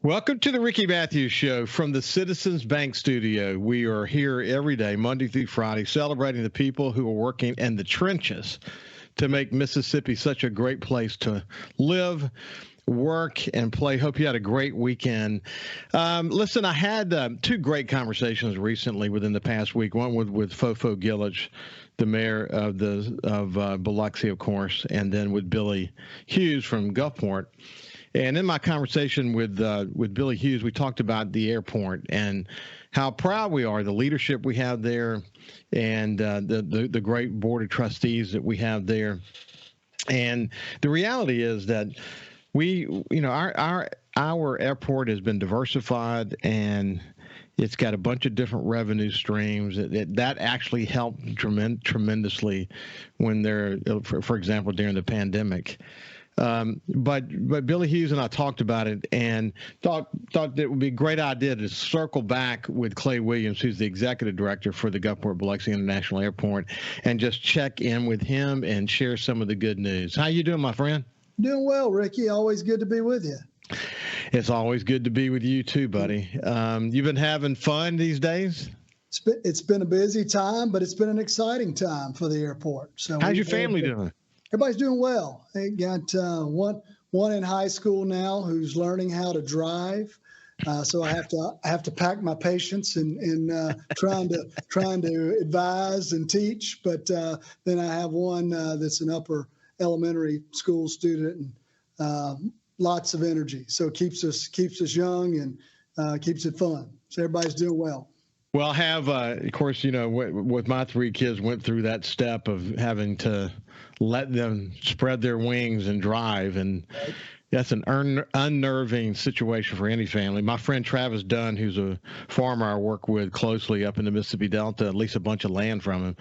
Welcome to the Ricky Matthews Show from the Citizens Bank Studio. We are here every day, Monday through Friday, celebrating the people who are working in the trenches to make Mississippi such a great place to live, work, and play. Hope you had a great weekend. Listen, I had two great conversations recently within the past week. One with Fofo Gillich, the mayor of Biloxi, of course, and then with Billy Hughes from Gulfport. And in my conversation with Billy Hughes, we talked about the airport and how proud we are, the leadership we have there, and the great board of trustees that we have there. And the reality is that our airport has been diversified, and it's got a bunch of different revenue streams that actually helped tremendously when for example, during the pandemic. But Billy Hughes and I talked about it and thought that it would be a great idea to circle back with Clay Williams, who's the executive director for the Gulfport-Biloxi International Airport, and just check in with him and share some of the good news. How you doing, my friend? Doing well, Ricky. Always good to be with you. It's always good to be with you too, buddy. You've been having fun these days? It's been a busy time, but it's been an exciting time for the airport. So how's your family doing? Everybody's doing well. They got one in high school now who's learning how to drive. So I have to pack my patience in trying to advise and teach. But then I have one that's an upper elementary school student and lots of energy. So it keeps us young and keeps it fun. So everybody's doing well. Well, of course, with my three kids went through that step of having to let them spread their wings and drive. And that's an unnerving situation for any family. My friend Travis Dunn, who's a farmer I work with closely up in the Mississippi Delta, at least a bunch of land from him.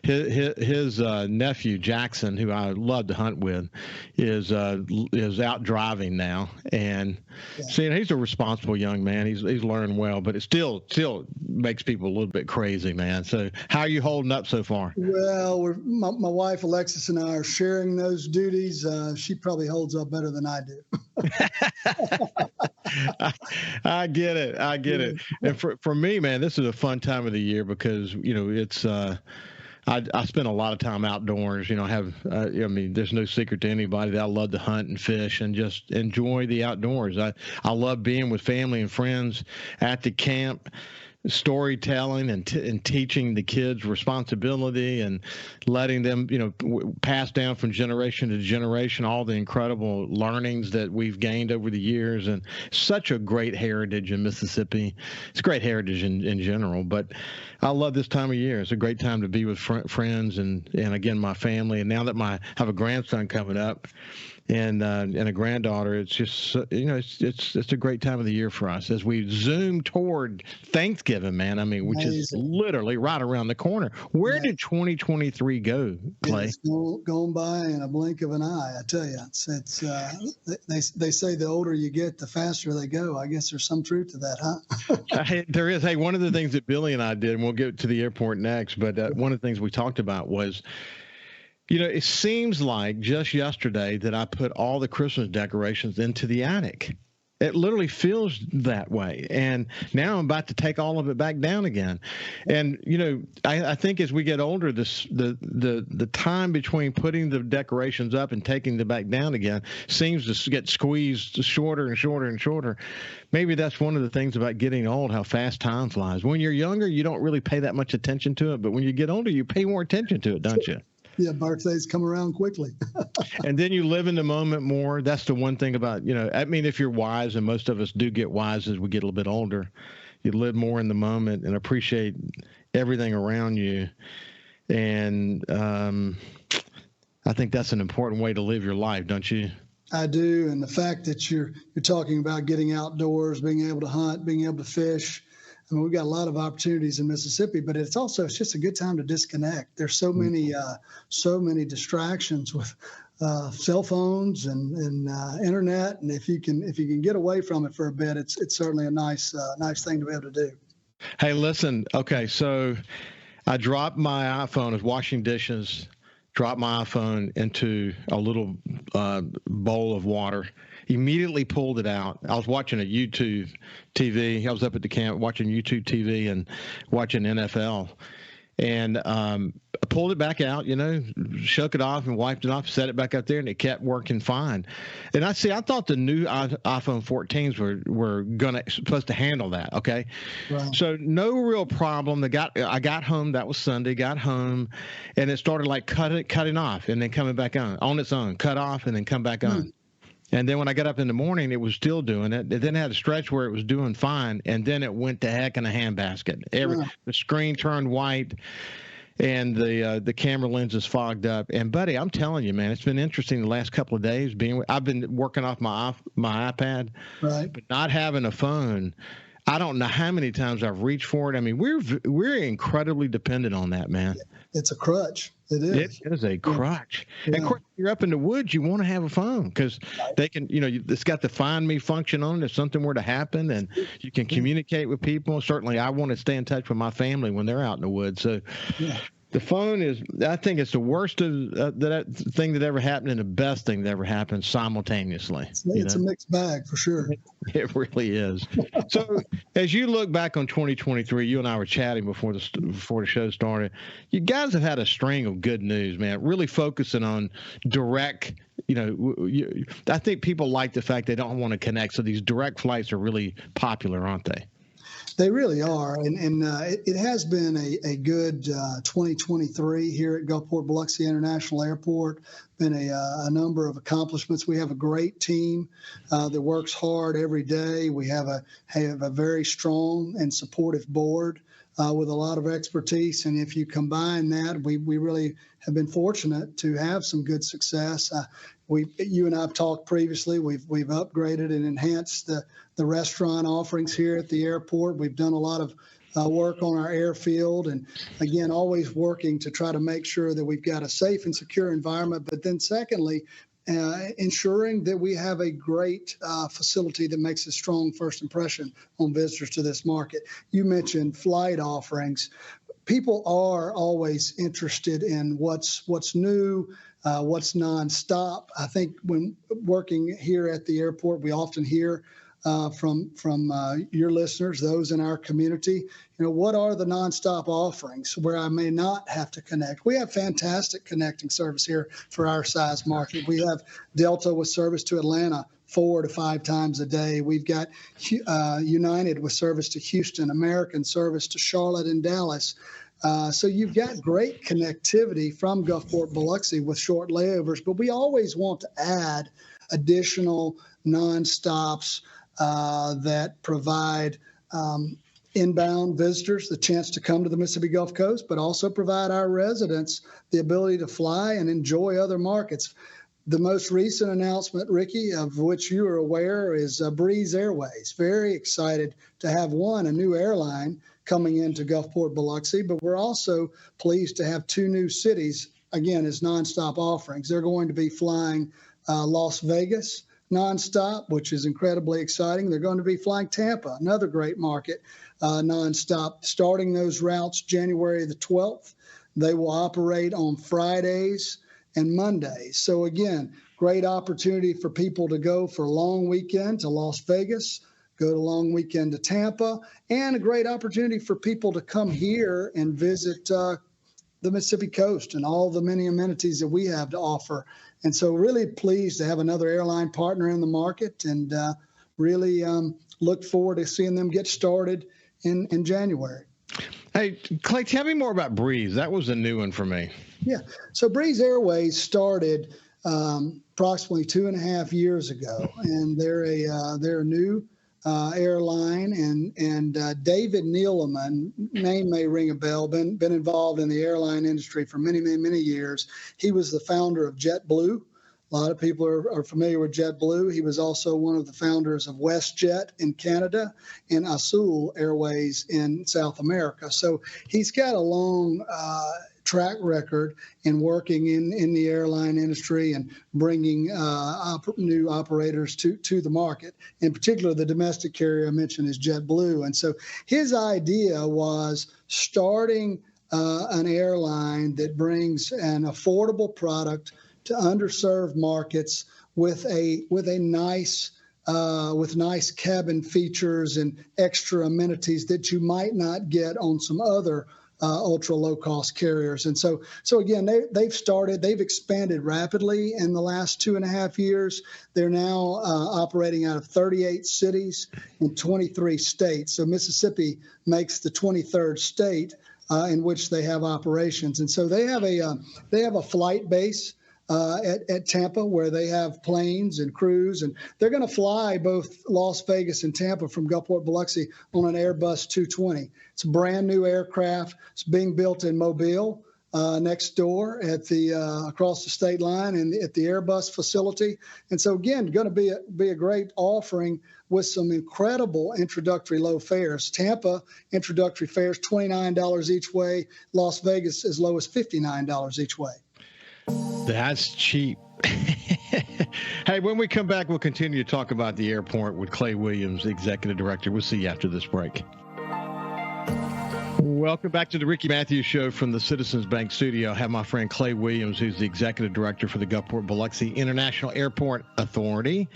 His nephew, Jackson, who I love to hunt with, is out driving now. And see, he's a responsible young man. He's learned well, but it still makes people a little bit crazy, man. So how are you holding up so far? Well, my wife, Alexis, and I are sharing those duties. She probably holds up better than I do. I get it. And for me, man, this is a fun time of the year because it's I spend a lot of time outdoors. There's no secret to anybody that I love to hunt and fish and just enjoy the outdoors. I love being with family and friends at the camp, storytelling and teaching the kids responsibility and letting them, pass down from generation to generation all the incredible learnings that we've gained over the years. And such a great heritage in Mississippi. It's great heritage in general, but I love this time of year. It's a great time to be with friends and again, my family. And now that I have a grandson coming up, and a granddaughter, it's just it's a great time of the year for us as we zoom toward Thanksgiving, man. I mean, which is literally right around the corner. Where did 2023 go, Clay? It's going by in a blink of an eye. I tell you, it's they say the older you get, the faster they go. I guess there's some truth to that, huh? There is. Hey, one of the things that Billy and I did, and we'll get to the airport next, but one of the things we talked about was, it seems like just yesterday that I put all the Christmas decorations into the attic. It literally feels that way. And now I'm about to take all of it back down again. And, I think as we get older, the time between putting the decorations up and taking them back down again seems to get squeezed shorter and shorter and shorter. Maybe that's one of the things about getting old, how fast time flies. When you're younger, you don't really pay that much attention to it. But when you get older, you pay more attention to it, don't you? Yeah, birthdays come around quickly. And then you live in the moment more. That's the one thing about, if you're wise, and most of us do get wise as we get a little bit older, you live more in the moment and appreciate everything around you. And I think that's an important way to live your life, don't you? I do. And the fact that you're talking about getting outdoors, being able to hunt, being able to fish. I mean, we've got a lot of opportunities in Mississippi, but it's just a good time to disconnect. There's so many distractions with cell phones and internet, and if you can get away from it for a bit, it's certainly a nice thing to be able to do. Hey, listen. Okay, so I dropped my iPhone. I was washing dishes. Dropped my iPhone into a little bowl of water. Immediately pulled it out. I was watching a YouTube TV. I was up at the camp watching YouTube TV and watching NFL. And I pulled it back out, shook it off and wiped it off, set it back up there, and it kept working fine. And I thought the new iPhone 14s were supposed to handle that. Okay, right. So no real problem. I got home. That was Sunday. Got home, and it started like cutting off and then coming back on its own. Cut off and then come back on. And then when I got up in the morning, it was still doing it. It then had a stretch where it was doing fine, and then it went to heck in a handbasket. The screen turned white, and the camera lenses fogged up. And buddy, I'm telling you, man, it's been interesting the last couple of days. I've been working off my iPad, right? But not having a phone. I don't know how many times I've reached for it. I mean, we're incredibly dependent on that, man. It's a crutch. It is. It is a crutch. Yeah. And of course, you're up in the woods, you want to have a phone because they can, it's got the find me function on it if something were to happen, and you can communicate with people. Certainly, I want to stay in touch with my family when they're out in the woods. So, the phone is, I think it's the worst of that thing that ever happened and the best thing that ever happened simultaneously. It's a mixed bag for sure. It really is. So as you look back on 2023, you and I were chatting before the show started. You guys have had a string of good news, man, really focusing on direct. I think people like the fact they don't want to connect. So these direct flights are really popular, aren't they? They really are, and it has been a good 2023 here at Gulfport-Biloxi International Airport. Been a number of accomplishments. We have a great team that works hard every day. We have a very strong and supportive board with a lot of expertise, and if you combine that, we really have been fortunate to have some good success. You and I have talked previously. We've upgraded and enhanced the restaurant offerings here at the airport. We've done a lot of work on our airfield, and again, always working to try to make sure that we've got a safe and secure environment. But then, secondly, ensuring that we have a great facility that makes a strong first impression on visitors to this market. You mentioned flight offerings. People are always interested in what's new, what's nonstop. I think when working here at the airport, we often hear from your listeners, those in our community, what are the nonstop offerings where I may not have to connect? We have fantastic connecting service here for our size market. We have Delta with service to Atlanta 4 to 5 times a day. We've got United with service to Houston, American service to Charlotte and Dallas. So you've got great connectivity from Gulfport-Biloxi with short layovers, but we always want to add additional nonstops that provide inbound visitors the chance to come to the Mississippi Gulf Coast, but also provide our residents the ability to fly and enjoy other markets. The most recent announcement, Ricky, of which you are aware, is Breeze Airways. Very excited to have a new airline coming into Gulfport-Biloxi, but we're also pleased to have 2 new cities, again, as nonstop offerings. They're going to be flying Las Vegas nonstop, which is incredibly exciting. They're going to be flying Tampa, another great market, nonstop, starting those routes January the 12th. They will operate on Fridays and Mondays. So again, great opportunity for people to go for a long weekend to Las Vegas, go to long weekend to Tampa, and a great opportunity for people to come here and visit the Mississippi coast and all the many amenities that we have to offer. And so really pleased to have another airline partner in the market, and really look forward to seeing them get started in January. Hey, Clay, tell me more about Breeze. That was a new one for me. Yeah. So Breeze Airways started approximately 2.5 years ago, and they're a new airline, and David Neeleman, name may ring a bell, been involved in the airline industry for many, many, many years. He was the founder of JetBlue. A lot of people are familiar with JetBlue. He was also one of the founders of WestJet in Canada and Azul Airways in South America. So he's got a long track record in working in the airline industry and bringing new operators to the market. In particular, the domestic carrier I mentioned is JetBlue. And so his idea was starting an airline that brings an affordable product to underserved markets with a nice with nice cabin features and extra amenities that you might not get on some other ultra low cost carriers. And so again, they've expanded rapidly in the last 2.5 years. They're now operating out of 38 cities in 23 states. So Mississippi makes the 23rd state in which they have operations. And so they have a flight base at Tampa, where they have planes and crews, and they're going to fly both Las Vegas and Tampa from Gulfport-Biloxi on an Airbus 220. It's a brand new aircraft. It's being built in Mobile, next door at the across the state line and at the Airbus facility. And so again, going to be a great offering with some incredible introductory low fares. Tampa introductory fares $29 each way. Las Vegas as low as $59 each way. That's cheap. Hey, when we come back, we'll continue to talk about the airport with Clay Williams, Executive Director. We'll see you after this break. Welcome back to the Ricky Matthews Show from the Citizens Bank studio. I have my friend Clay Williams, who's the Executive Director for the Gulfport-Biloxi International Airport Authority.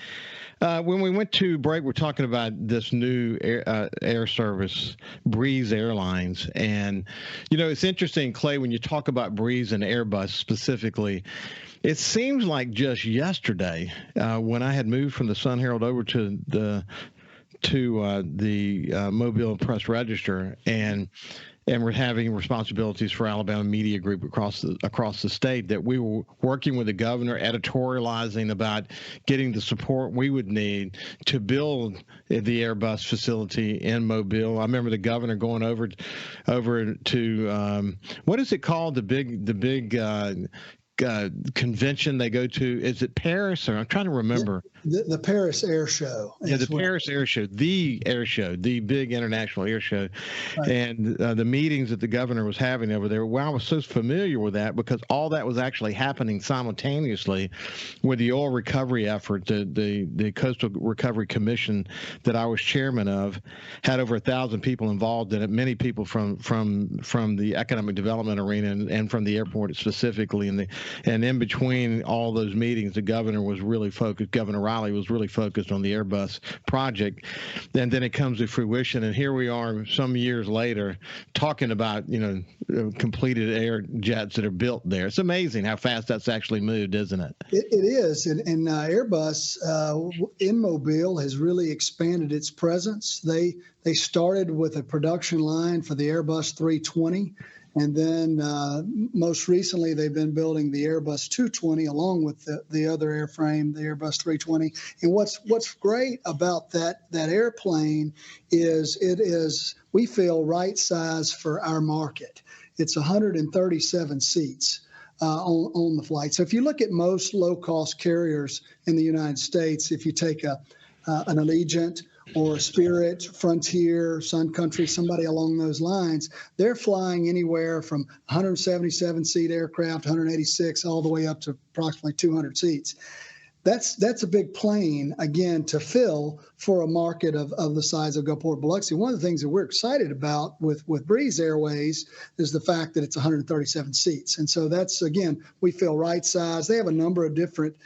When we went to break, we're talking about this new air service, Breeze Airlines. And, it's interesting, Clay, when you talk about Breeze and Airbus specifically, it seems like just yesterday when I had moved from the Sun Herald over to the Mobile Press Register, and we're having responsibilities for Alabama Media Group across the state, that we were working with the governor, editorializing about getting the support we would need to build the Airbus facility in Mobile. I remember the governor going over to what is it called? The big convention they go to. Is it Paris, or I'm trying to remember? The Paris Air Show. Yeah, the Paris Air Show, the air show, the big international air show. Right. And the meetings that the governor was having over there, well, I was so familiar with that because all that was actually happening simultaneously with the oil recovery effort. The Coastal Recovery Commission that I was chairman of had over 1,000 people involved in it, many people from the economic development arena and from the airport specifically. And in between all those meetings, the governor was really focused. Governor Riley was really focused on the Airbus project. And then it comes to fruition. And here we are some years later talking about, completed air jets that are built there. It's amazing how fast that's actually moved, isn't it? It is. And Airbus in Mobile has really expanded its presence. They started with a production line for the Airbus 320. And then most recently, they've been building the Airbus 220 along with the other airframe, the Airbus 320. And what's great about that airplane is it is, we feel, right size for our market. It's 137 seats on the flight. So if you look at most low-cost carriers in the United States, if you take an Allegiant or Spirit, Frontier, Sun Country, somebody along those lines, they're flying anywhere from 177-seat aircraft, 186, all the way up to approximately 200 seats. That's a big plane, again, to fill for a market of the size of Gulfport-Biloxi. One of the things that we're excited about with Breeze Airways is the fact that it's 137 seats. And so that's, again, we feel right size. They have a number of different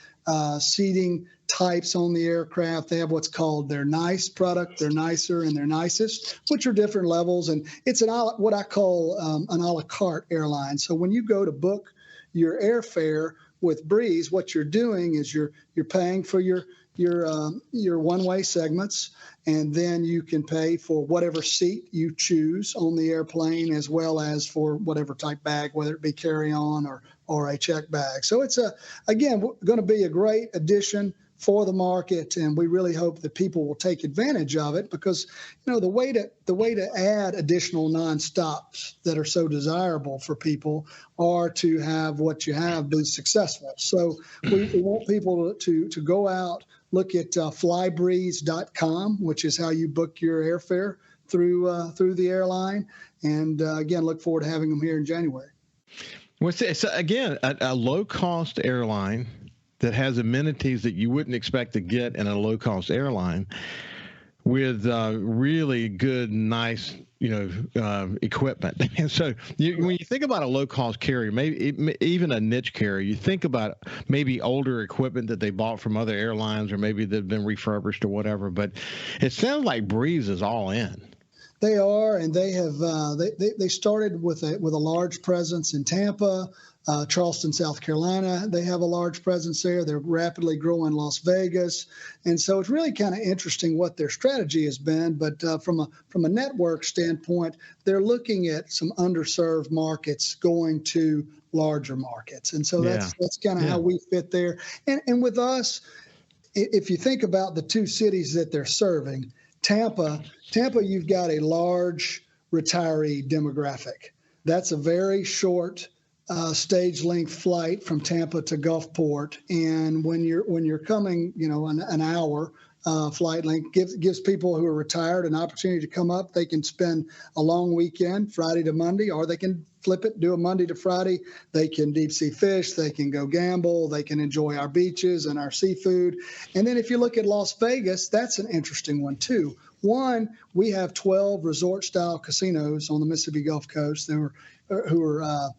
seating types on the aircraft. They have what's called their nice product, their nicer, and their nicest, which are different levels. And it's what I call an a la carte airline. So when you go to book your airfare with Breeze, what you're doing is you're paying for your one-way segments, and then you can pay for whatever seat you choose on the airplane, as well as for whatever type bag, whether it be carry-on or a check bag. So it's again going to be a great addition for the market, and we really hope that people will take advantage of it, because the way to add additional nonstops that are so desirable for people are to have what you have be successful. So we want people to go out, look at flybreeze.com, which is how you book your airfare through the airline, and again, look forward to having them here in January. Well, it's again a low-cost airline that has amenities that you wouldn't expect to get in a low-cost airline, with really good, nice, equipment. And so when you think about a low-cost carrier, maybe even a niche carrier, you think about maybe older equipment that they bought from other airlines, or maybe they've been refurbished or whatever. But it sounds like Breeze is all in. They are, and they have. They started with a large presence in Tampa, Charleston, South Carolina. They have a large presence there. They're rapidly growing Las Vegas, and so it's really kind of interesting what their strategy has been. But from a network standpoint, they're looking at some underserved markets going to larger markets, and so that's kind of how we fit there. And with us, if you think about the two cities that they're serving. Tampa, you've got a large retiree demographic. That's a very short stage length flight from Tampa to Gulfport, and when you're coming, an hour flight length gives people who are retired an opportunity to come up. They can spend a long weekend, Friday to Monday, or they can flip it, do a Monday to Friday. They can deep sea fish, they can go gamble, they can enjoy our beaches and our seafood. And then if you look at Las Vegas, that's an interesting one too. One, we have 12 resort-style casinos on the Mississippi Gulf Coast who are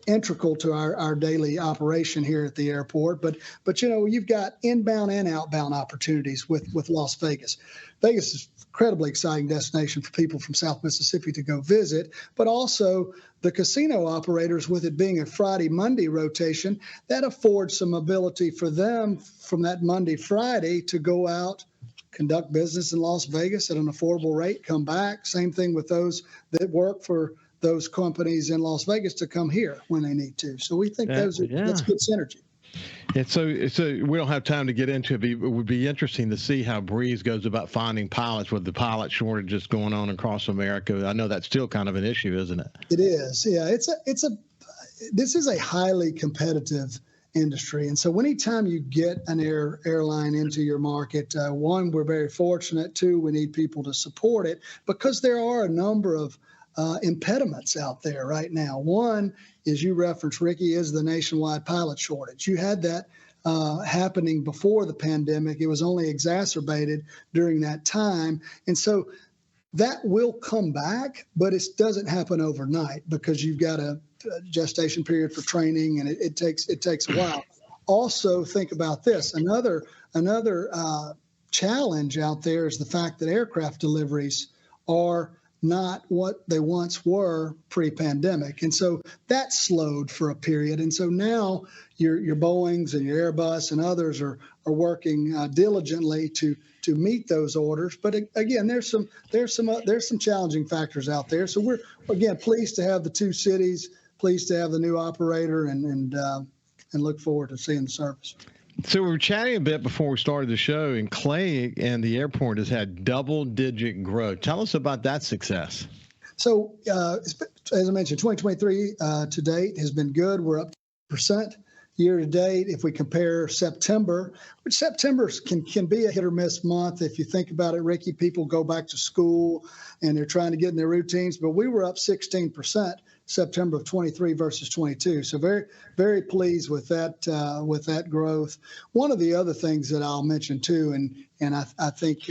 integral to our daily operation here at the airport. But you've got inbound and outbound opportunities with Las Vegas. Vegas is an incredibly exciting destination for people from South Mississippi to go visit, but also the casino operators, with it being a Friday-Monday rotation, that affords some ability for them from that Monday-Friday to go out, conduct business in Las Vegas at an affordable rate, come back. Same thing with those that work for those companies in Las Vegas to come here when they need to. So we think that's good synergy. And so we don't have time to get into it. It would be interesting to see how Breeze goes about finding pilots with the pilot shortages going on across America. I know that's still kind of an issue, isn't it? It is. Yeah, this is a highly competitive industry. And so anytime you get an airline into your market, one, we're very fortunate. Two, we need people to support it because there are a number of impediments out there right now. One, as you referenced, Ricky, is the nationwide pilot shortage. You had that happening before the pandemic. It was only exacerbated during that time. And so that will come back, but it doesn't happen overnight because you've got a gestation period for training, and it takes a while. Also, think about this. Another challenge out there is the fact that aircraft deliveries are not what they once were pre-pandemic. And so that slowed for a period. And so now your Boeings and your Airbus and others are working diligently to meet those orders. But again, there's some challenging factors out there. So we're, again, pleased to have the two cities, pleased to have the new operator, and look forward to seeing the service. So we were chatting a bit before we started the show, and Clay and the airport has had double-digit growth. Tell us about that success. So, as I mentioned, 2023 to date has been good. We're up 10% year to date. If we compare September, which September can be a hit or miss month. If you think about it, Ricky, people go back to school and they're trying to get in their routines. But we were up 16% September of 23 versus 22. So very, very pleased with that growth. One of the other things that I'll mention too, and I think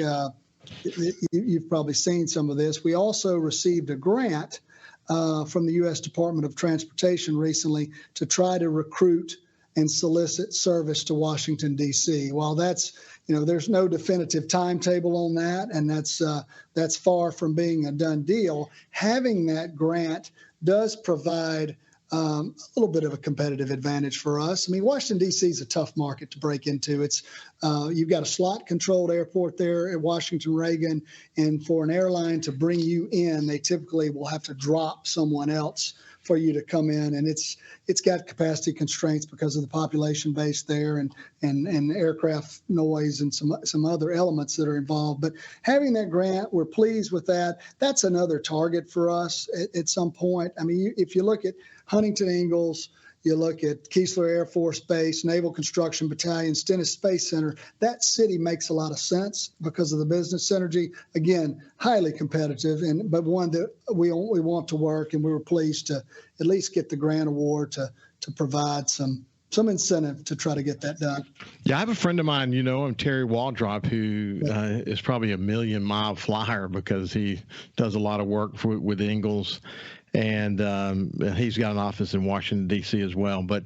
you've probably seen some of this. We also received a grant from the U.S. Department of Transportation recently to try to recruit and solicit service to Washington, D.C. While that's, there's no definitive timetable on that, and that's far from being a done deal, having that grant does provide a little bit of a competitive advantage for us. I mean, Washington, D.C. is a tough market to break into. It's you've got a slot-controlled airport there at Washington Reagan, and for an airline to bring you in, they typically will have to drop someone else for you to come in, and it's got capacity constraints because of the population base there and aircraft noise and some other elements that are involved. But having that grant, we're pleased with that. That's another target for us at some point. I mean, if you look at Huntington Ingalls, you look at Keesler Air Force Base, Naval Construction Battalion, Stennis Space Center, that city makes a lot of sense because of the business synergy. Again, highly competitive, but one that we want to work, and we were pleased to at least get the grant award to provide some incentive to try to get that done. Yeah, I have a friend of mine, I'm Terry Waldrop, who is probably a 1,000,000-mile flyer because he does a lot of work with Ingalls, and he's got an office in Washington, D.C. as well. But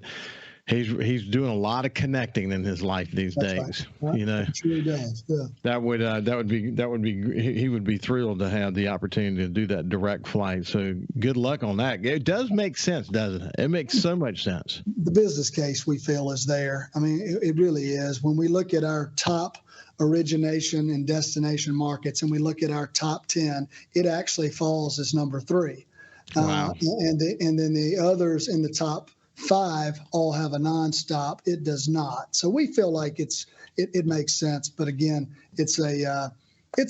he's doing a lot of connecting in his life these days. Right. Sure he does. Yeah. That would be he would be thrilled to have the opportunity to do that direct flight. So good luck on that. It does make sense, doesn't it? It makes so much sense. The business case we feel is there. I mean, it really is. When we look at our top origination and destination markets, and we look at our top 10, it actually falls as number 3. Wow. And then the others in the top 5 all have a nonstop. It does not. So we feel like it makes sense. But again, it's a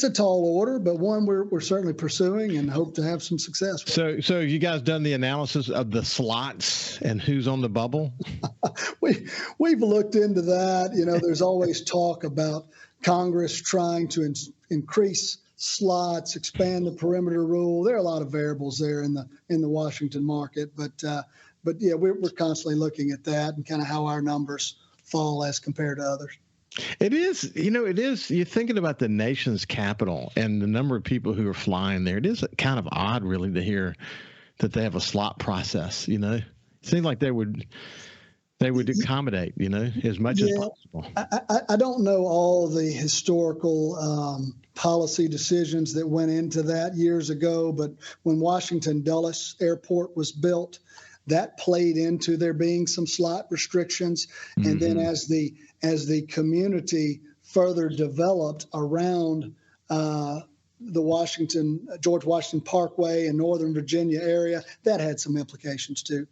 tall order, but one we're certainly pursuing and hope to have some success with. So you guys done the analysis of the slots and who's on the bubble? We've looked into that. There's always talk about Congress trying to increase slots, expand the perimeter rule. There are a lot of variables there in the Washington market, but yeah, we're constantly looking at that and kind of how our numbers fall as compared to others. It is, you're thinking about the nation's capital and the number of people who are flying there. It is kind of odd, really, to hear that they have a slot process, It seems like they would accommodate, as much as possible. I don't know all the historical policy decisions that went into that years ago, but when Washington Dulles Airport was built, that played into there being some slot restrictions. And then as the community further developed around the George Washington Parkway and Northern Virginia area, that had some implications too.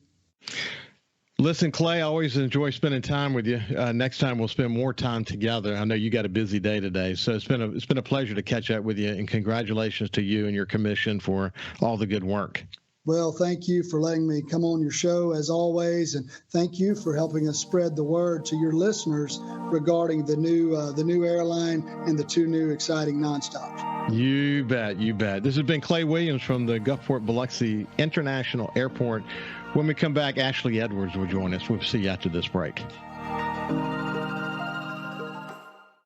Listen, Clay, I always enjoy spending time with you. Next time we'll spend more time together. I know you got a busy day today, so it's been a pleasure to catch up with you, and congratulations to you and your commission for all the good work. Well, thank you for letting me come on your show as always, and thank you for helping us spread the word to your listeners regarding the new airline and the 2 new exciting nonstops. You bet. This has been Clay Williams from the Gulfport-Biloxi International Airport. When we come back, Ashley Edwards will join us. We'll see you after this break.